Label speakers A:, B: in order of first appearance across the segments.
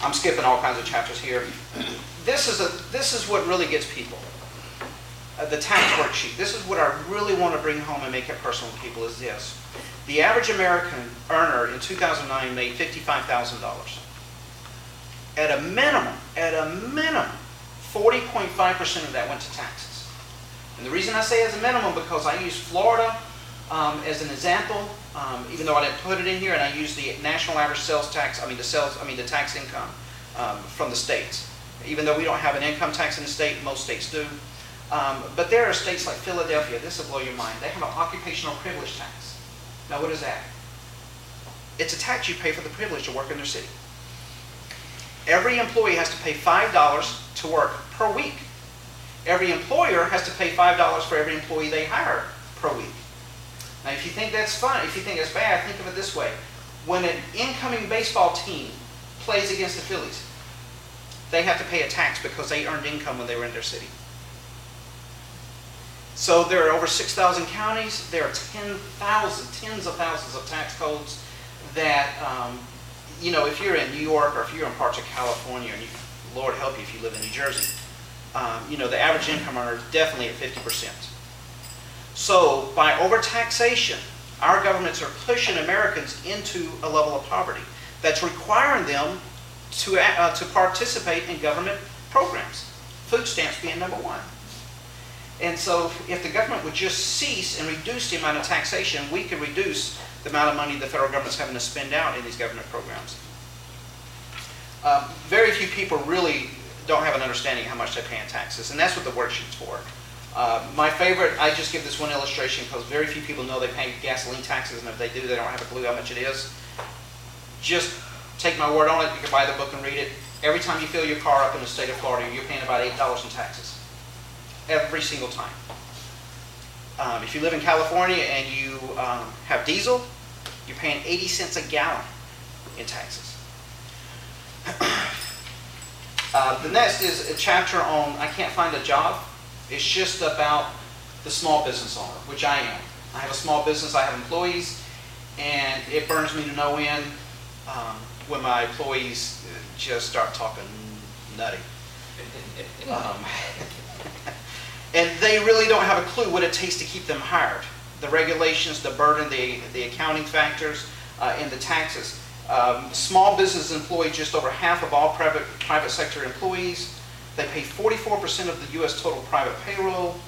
A: I'm skipping all kinds of chapters here. This is what really gets people. The tax worksheet. This is what I really want to bring home and make it personal to people is this. The average American earner in 2009 made $55,000. At a minimum, 40.5% of that went to taxes. And the reason I say as a minimum because I use Florida as an example, even though I didn't put it in here, and I use the national average sales tax, the tax income from the states. Even though we don't have an income tax in the state, most states do. But there are states like Philadelphia, this will blow your mind, they have an occupational privilege tax. Now what is that? It's a tax you pay for the privilege to work in their city. Every employee has to pay $5 to work per week. Every employer has to pay $5 for every employee they hire per week. Now if you think that's fun, if you think it's bad, think of it this way. When an incoming baseball team plays against the Phillies, they have to pay a tax because they earned income when they were in their city. So there are over 6,000 counties. There are tens of thousands of tax codes that, if you're in New York or if you're in parts of California, and Lord help you if you live in New Jersey, the average income earner is definitely at 50%. So by overtaxation, our governments are pushing Americans into a level of poverty that's requiring them to participate in government programs, food stamps being number one. And so if the government would just cease and reduce the amount of taxation, we could reduce the amount of money the federal government's having to spend out in these government programs. Very few people really don't have an understanding of how much they pay in taxes, and that's what the worksheet's for. My favorite, I just give this one illustration because very few people know they pay gasoline taxes, and if they do, they don't have a clue how much it is. Just take my word on it. You can buy the book and read it. Every time you fill your car up in the state of Florida, you're paying about $8 in taxes. Every single time. If you live in California and you have diesel, you're paying 80 cents a gallon in taxes. The next is a chapter on I can't find a job. It's just about the small business owner, which I am. I have a small business, I have employees, and it burns me to no end when my employees just start talking nutty. And they really don't have a clue what it takes to keep them hired. The regulations, the burden, the accounting factors, and the taxes. Small business employ just over half of all private sector employees. They pay 44% of the U.S. total private payroll.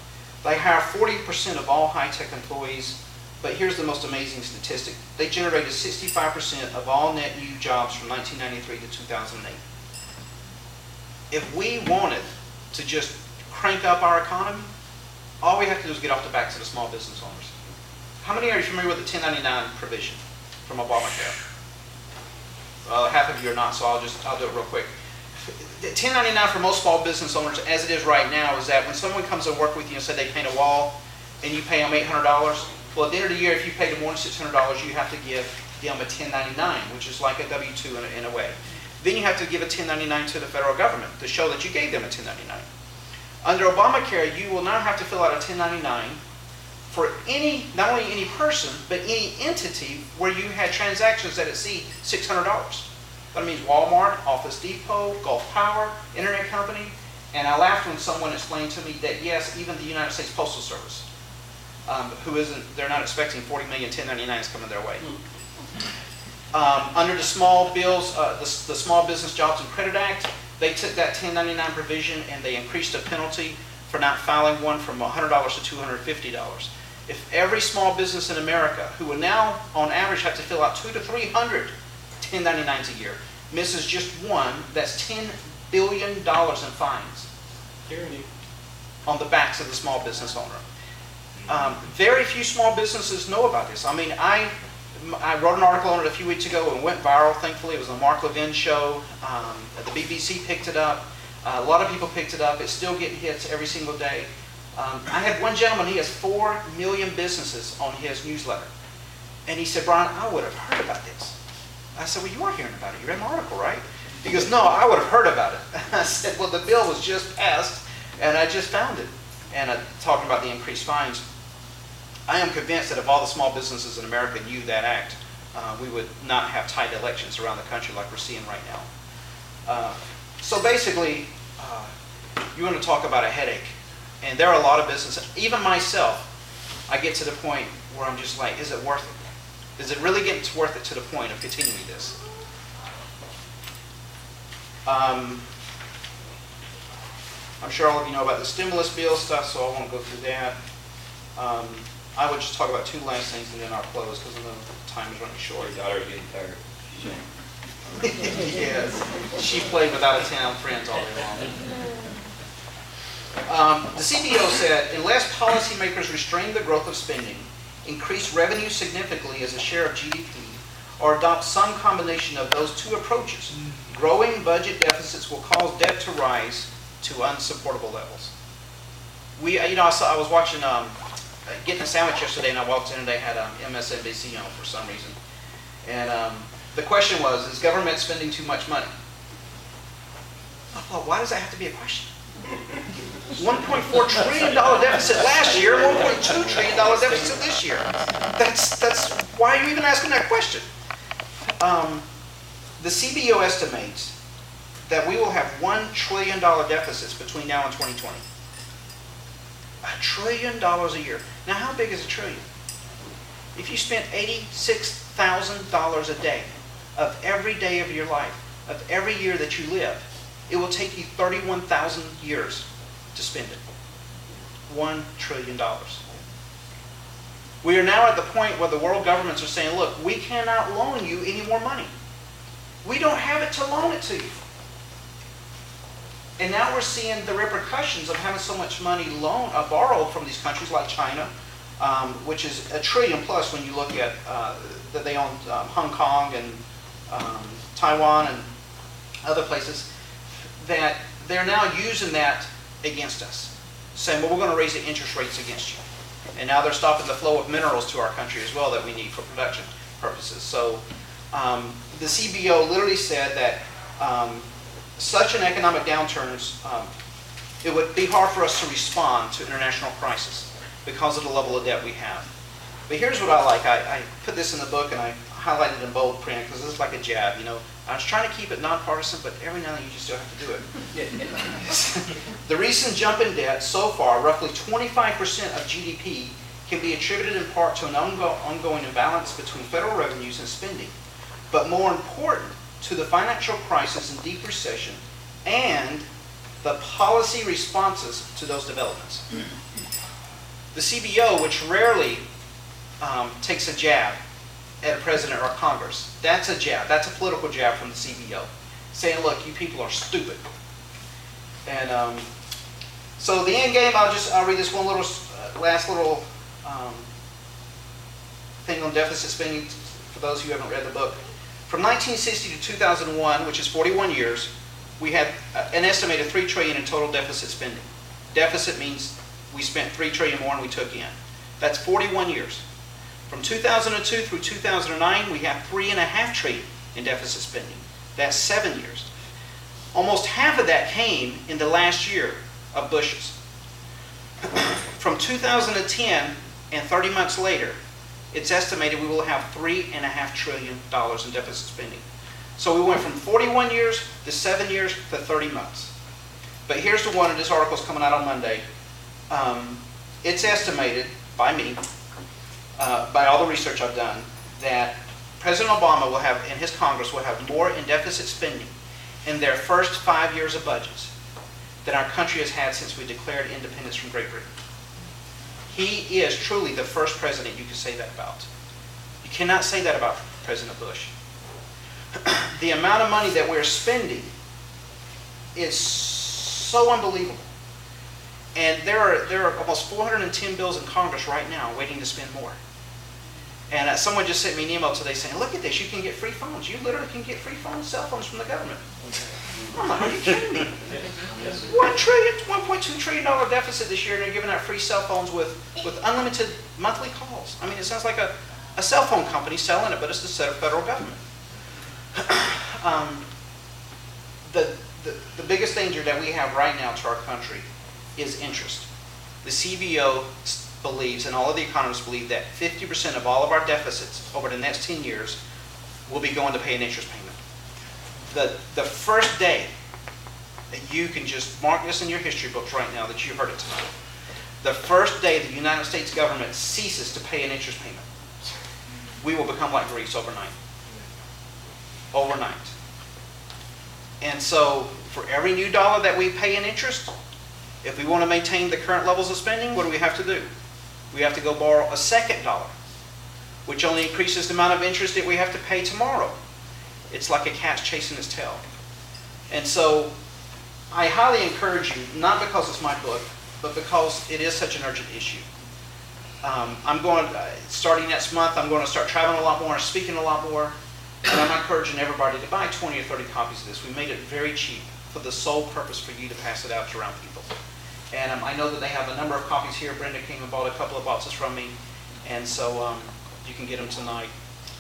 A: They hire 40% of all high-tech employees. But here's the most amazing statistic. They generated 65% of all net new jobs from 1993 to 2008. If we wanted to just crank up our economy, all we have to do is get off the backs of the small business owners. How many are you familiar with the 1099 provision from Obamacare? Half of you are not, so I'll do it real quick. The 1099 for most small business owners, as it is right now, is that when someone comes to work with you and say they paint a wall, and you pay them $800, well, at the end of the year, if you pay them more than $600, you have to give them a 1099, which is like a W-2 in a way. Then you have to give a 1099 to the federal government to show that you gave them a 1099. Under Obamacare, you will now have to fill out a 1099 for not only any person, but any entity where you had transactions that exceed $600. That means Walmart, Office Depot, Gulf Power, Internet Company. And I laughed when someone explained to me that yes, even the United States Postal Service, they're not expecting 40 million 1099s coming their way. Under the Small Business Jobs and Credit Act, they took that 1099 provision and they increased the penalty for not filing one from $100 to $250. If every small business in America, who will now on average have to fill out 200 to 300 1099s a year, misses just one, that's $10 billion in fines on the backs of the small business owner. Very few small businesses know about this. I mean, I wrote an article on it a few weeks ago and went viral, thankfully. It was on the Mark Levin show. The BBC picked it up. A lot of people picked it up. It's still getting hits every single day. I had one gentleman, he has 4 million businesses on his newsletter. And he said, Brian, I would have heard about this. I said, well, you are hearing about it. You read my article, right? He goes, no, I would have heard about it. I said, well, the bill was just passed, and I just found it. And talking about the increased fines. I am convinced that if all the small businesses in America knew that act, we would not have tight elections around the country like we're seeing right now. So basically, you want to talk about a headache. And there are a lot of businesses, even myself, I get to the point where I'm just like, is it worth it? Is it really getting worth it to the point of continuing this? I'm sure all of you know about the stimulus bill stuff, so I won't go through that. I would just talk about two last things and then I'll close because I know time is running short.
B: Your daughter's getting tired.
A: Yes, she played with out-of-town friends all day long. The CBO said, unless policymakers restrain the growth of spending, increase revenue significantly as a share of GDP, or adopt some combination of those two approaches, growing budget deficits will cause debt to rise to unsupportable levels. I was watching, getting a sandwich yesterday, and I walked in and they had MSNBC on for some reason. And the question was, is government spending too much money? I thought, why does that have to be a question? $1.4 trillion deficit last year, $1.2 trillion deficit this year. That's why are you even asking that question? The CBO estimates that we will have $1 trillion deficits between now and 2020. $1 trillion a year. Now, how big is a trillion? If you spent $86,000 a day of every day of your life, of every year that you live, it will take you 31,000 years to spend it. $1 trillion. We are now at the point where the world governments are saying, look, we cannot loan you any more money. We don't have it to loan it to you. And now we're seeing the repercussions of having so much money borrowed from these countries like China, which is $1 trillion plus when you look at that they own Hong Kong and Taiwan and other places, that they're now using that against us, saying, well, we're going to raise the interest rates against you. And now they're stopping the flow of minerals to our country as well that we need for production purposes. So the CBO literally said that such an economic downturn, it would be hard for us to respond to international crisis because of the level of debt we have. But here's what I like. I put this in the book and I highlighted in bold print because this is like a jab, you know. I was trying to keep it nonpartisan, but every now and then you just still have to do it. The recent jump in debt so far, roughly 25% of GDP, can be attributed in part to an ongoing imbalance between federal revenues and spending. But more important, to the financial crisis and deep recession and the policy responses to those developments. The CBO, which rarely takes a jab at a president or Congress, that's a jab. That's a political jab from the CBO, saying, look, you people are stupid. And so the end game, I'll read this one little, last little thing on deficit spending for those who haven't read the book. From 1960 to 2001, which is 41 years, we had an estimated $3 trillion in total deficit spending. Deficit means we spent $3 trillion more than we took in. That's 41 years. From 2002 through 2009, we have $3.5 trillion in deficit spending. That's 7 years. Almost half of that came in the last year of Bush's. From 2010 and 30 months later, it's estimated we will have $3.5 trillion in deficit spending. So we went from 41 years to 7 years to 30 months. But here's the one, and this article is coming out on Monday. It's estimated by me, by all the research I've done, that President Obama will have, and his Congress will have more in deficit spending in their first 5 years of budgets than our country has had since we declared independence from Great Britain. He is truly the first president you can say that about. You cannot say that about President Bush. The amount of money that we're spending is so unbelievable. And there are almost 410 bills in Congress right now waiting to spend more. And someone just sent me an email today saying, look at this, you can get free phones. You literally can get free phones, cell phones from the government. I'm like, are you kidding me? $1.2 trillion deficit this year, and they're giving out free cell phones with unlimited monthly calls. I mean, it sounds like a cell phone company selling it, but it's the federal government. The biggest danger that we have right now to our country is interest. The CBO believes, and all of the economists believe, that 50% of all of our deficits over the next 10 years will be going to pay an interest payment. The first day, and you can just mark this in your history books right now that you heard it tonight. The first day the United States government ceases to pay an interest payment, we will become like Greece overnight. Overnight. And so for every new dollar that we pay in interest, if we want to maintain the current levels of spending, what do we have to do? We have to go borrow a second dollar, which only increases the amount of interest that we have to pay tomorrow. It's like a cat's chasing its tail. And so I highly encourage you, not because it's my book, but because it is such an urgent issue. Starting next month, I'm going to start traveling a lot more, speaking a lot more, and I'm encouraging everybody to buy 20 or 30 copies of this. We made it very cheap for the sole purpose for you to pass it out to around people. And I know that they have a number of copies here. Brenda came and bought a couple of boxes from me, and so you can get them tonight.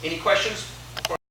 A: Any questions?